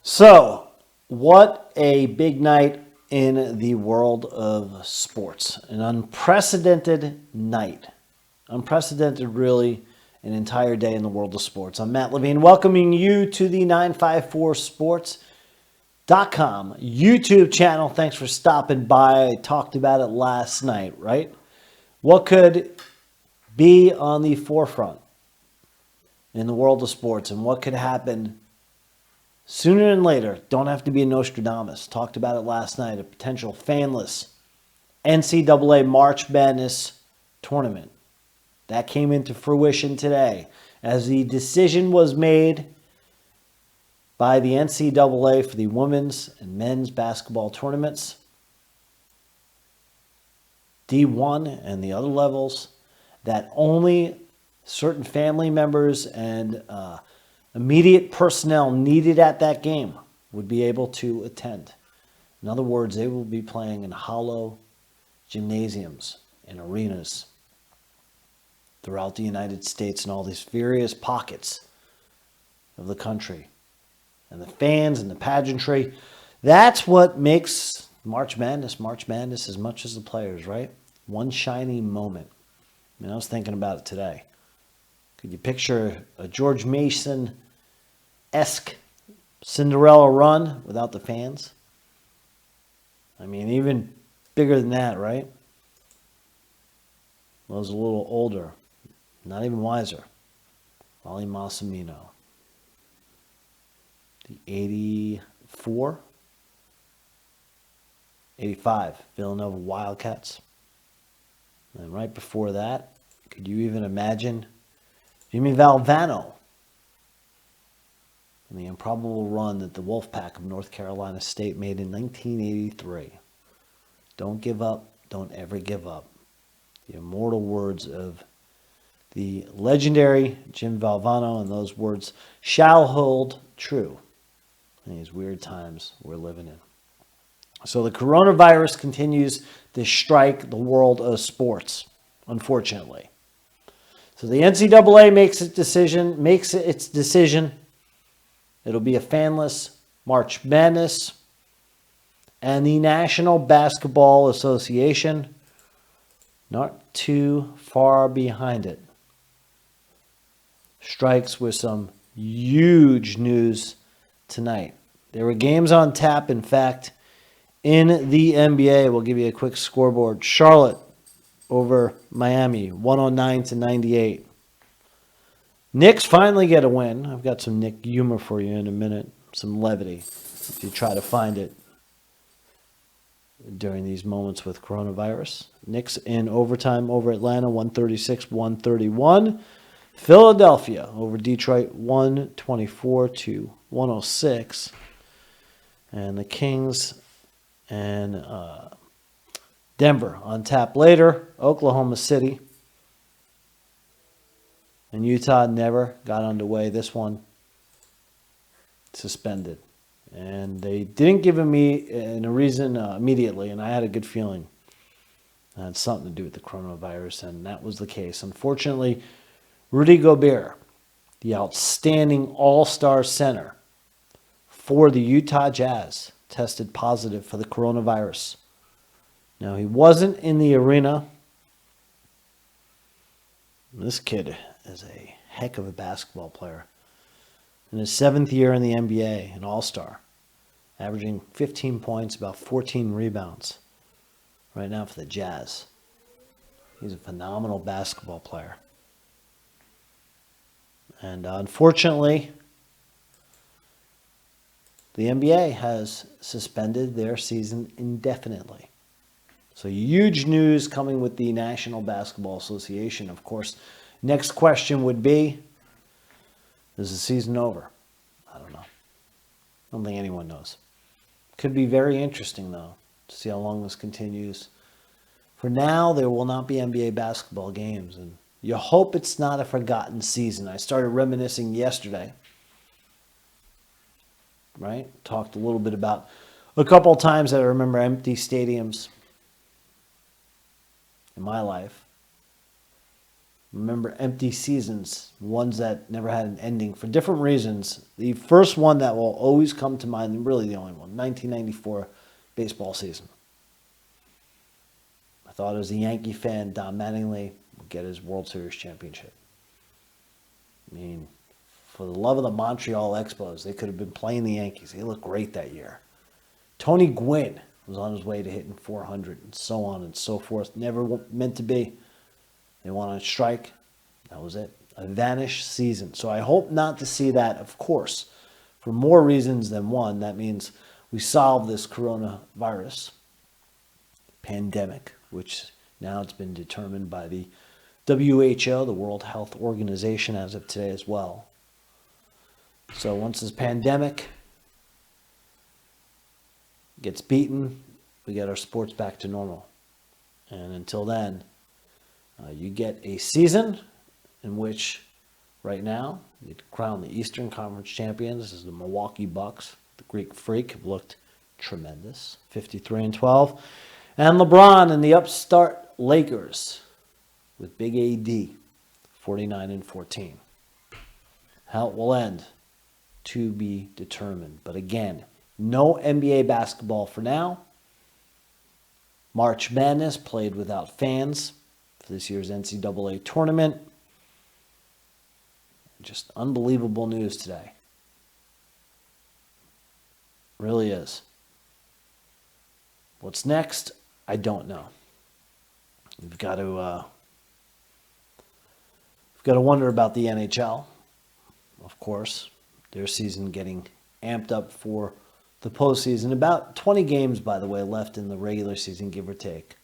So, what a big night in the world of sports. An unprecedented night. Unprecedented, really, an entire day in the world of sports. I'm Matt Levine, welcoming you to the 954sports.com YouTube channel. Thanks for stopping by. I talked about it last night, right? What could be on the forefront in the world of sports and what could happen sooner than later? Don't have to be a Nostradamus. Talked about it last night. A potential fanless NCAA March Madness tournament. That came into fruition today as the decision was made by the NCAA for the women's and men's basketball tournaments, D1 and the other levels, that only certain family members and immediate personnel needed at that game would be able to attend. In other words, they will be playing in hollow gymnasiums and arenas throughout the United States and all these various pockets of the country. And the fans and the pageantry, that's what makes March Madness as much as the players, right? One shiny moment. I mean, I was thinking about it today. Could you picture a George Mason-esque Cinderella run without the fans? I mean, even bigger than that, right? I was a little older, not even wiser. Wally Massimino. The 85 Villanova Wildcats. And right before that, could you even imagine Jimmy Valvano and the improbable run that the Wolfpack of North Carolina State made in 1983? Don't give up. Don't ever give up. The immortal words of the legendary Jim Valvano, and those words shall hold true in these weird times we're living in. So the coronavirus continues to strike the world of sports, unfortunately. So the NCAA makes its decision. It'll be a fanless March Madness. And the National Basketball Association, not too far behind it, strikes with some huge news tonight. There were games on tap, in fact, in the NBA. We'll give you a quick scoreboard. Charlotte over Miami, 109-98. Knicks finally get a win. I've got some Knick humor for you in a minute, some levity, if you try to find it during these moments with coronavirus. Knicks in overtime over Atlanta, 136-131. Philadelphia over Detroit, 124-106. And the Kings and Denver on tap later. Oklahoma City and Utah never got underway. This one suspended. And they didn't give me a reason immediately, and I had a good feeling it had something to do with the coronavirus, and that was the case. Unfortunately, Rudy Gobert, the outstanding all-star center for the Utah Jazz, tested positive for the coronavirus. Now, he wasn't in the arena. This kid is a heck of a basketball player. In his 7th year in the NBA, an all-star, averaging 15 points, about 14 rebounds right now for the Jazz. He's a phenomenal basketball player. And unfortunately, the NBA has suspended their season indefinitely. So huge news coming with the National Basketball Association. Of course, next question would be, is the season over? I don't know. I don't think anyone knows. Could be very interesting, though, to see how long this continues. For now, there will not be NBA basketball games, and you hope it's not a forgotten season. I started reminiscing yesterday, right? Talked a little bit about a couple times that I remember empty stadiums in my life. Remember empty seasons, ones that never had an ending for different reasons. The first one that will always come to mind, and really the only one, 1994 baseball season. I thought as a Yankee fan, Don Mattingly would get his World Series championship. I mean, for the love of the Montreal Expos, they could have been playing the Yankees. They looked great that year. Tony Gwynn was on his way to hitting 400 and so on and so forth. Never meant to be. They went on strike. That was it. A vanished season. So I hope not to see that, of course, for more reasons than one. That means we solve this coronavirus pandemic, which now it's been determined by the WHO, the World Health Organization, as of today as well. So once this pandemic gets beaten, we get our sports back to normal. And until then, you get a season in which, right now, you crown the Eastern Conference champions. This is the Milwaukee Bucks. The Greek Freak have looked tremendous, 53-12. And LeBron and the upstart Lakers with Big AD, 49-14. How it will end, to be determined. But again, no NBA basketball for now. March Madness played without fans for this year's NCAA tournament. Just unbelievable news today. Really is. What's next? I don't know. We've got to wonder about the NHL, of course. Their season getting amped up for the postseason. About 20 games, by the way, left in the regular season, give or take.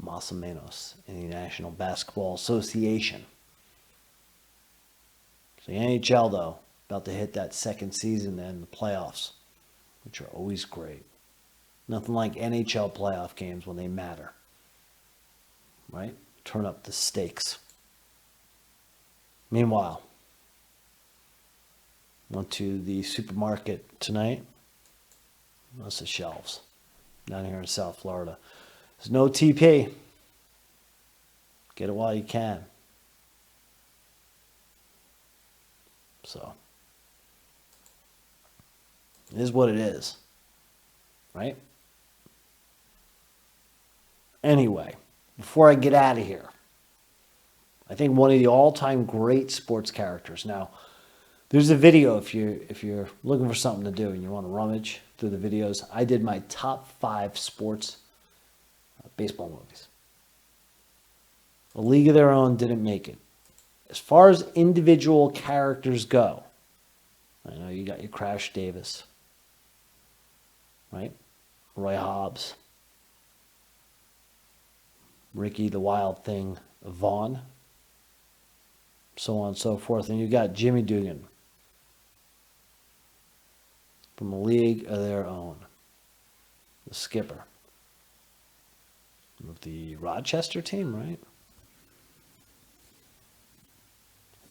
Más o menos, in the National Basketball Association. So the NHL, though, about to hit that second season and the playoffs, which are always great. Nothing like NHL playoff games when they matter. Right? Turn up the stakes. Meanwhile, went to the supermarket tonight. That's the shelves down here in South Florida. There's no TP. Get it while you can. So, it is what it is. Right? Anyway, before I get out of here, I think one of the all-time great sports characters. Now, there's a video if you're looking for something to do and you want to rummage through the videos. I did my top 5 sports baseball movies. A League of Their Own didn't make it. As far as individual characters go, I know you got your Crash Davis, right? Roy Hobbs, Ricky the Wild Thing Vaughn, so on and so forth. And you got Jimmy Dugan from A League of Their Own, the skipper of the Rochester team, right?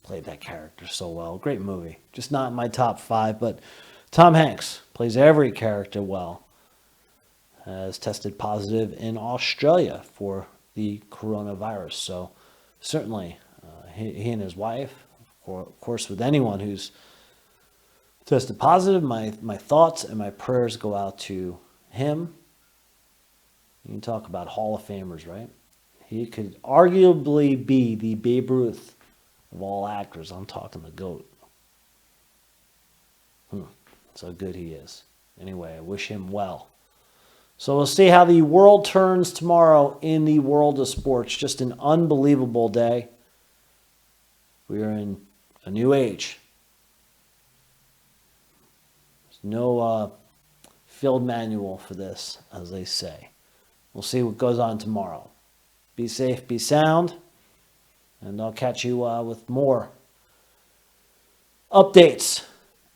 Played that character so well. Great movie. Just not in my top 5, but Tom Hanks plays every character well. Has tested positive in Australia for the coronavirus. So certainly he and his wife, of course with anyone who's tested positive, my thoughts and my prayers go out to him. You can talk about Hall of Famers, right? He could arguably be the Babe Ruth of all actors. I'm talking the GOAT. That's how good he is. Anyway, I wish him well. So we'll see how the world turns tomorrow in the world of sports. Just an unbelievable day. We are in a new age. There's no field manual for this, as they say. We'll see what goes on tomorrow. Be safe, be sound, and I'll catch you with more updates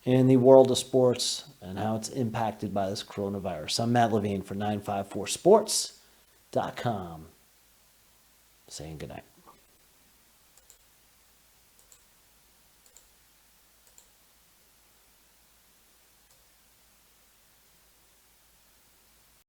in the world of sports and how it's impacted by this coronavirus. I'm Matt Levine for 954sports.com. Saying goodnight.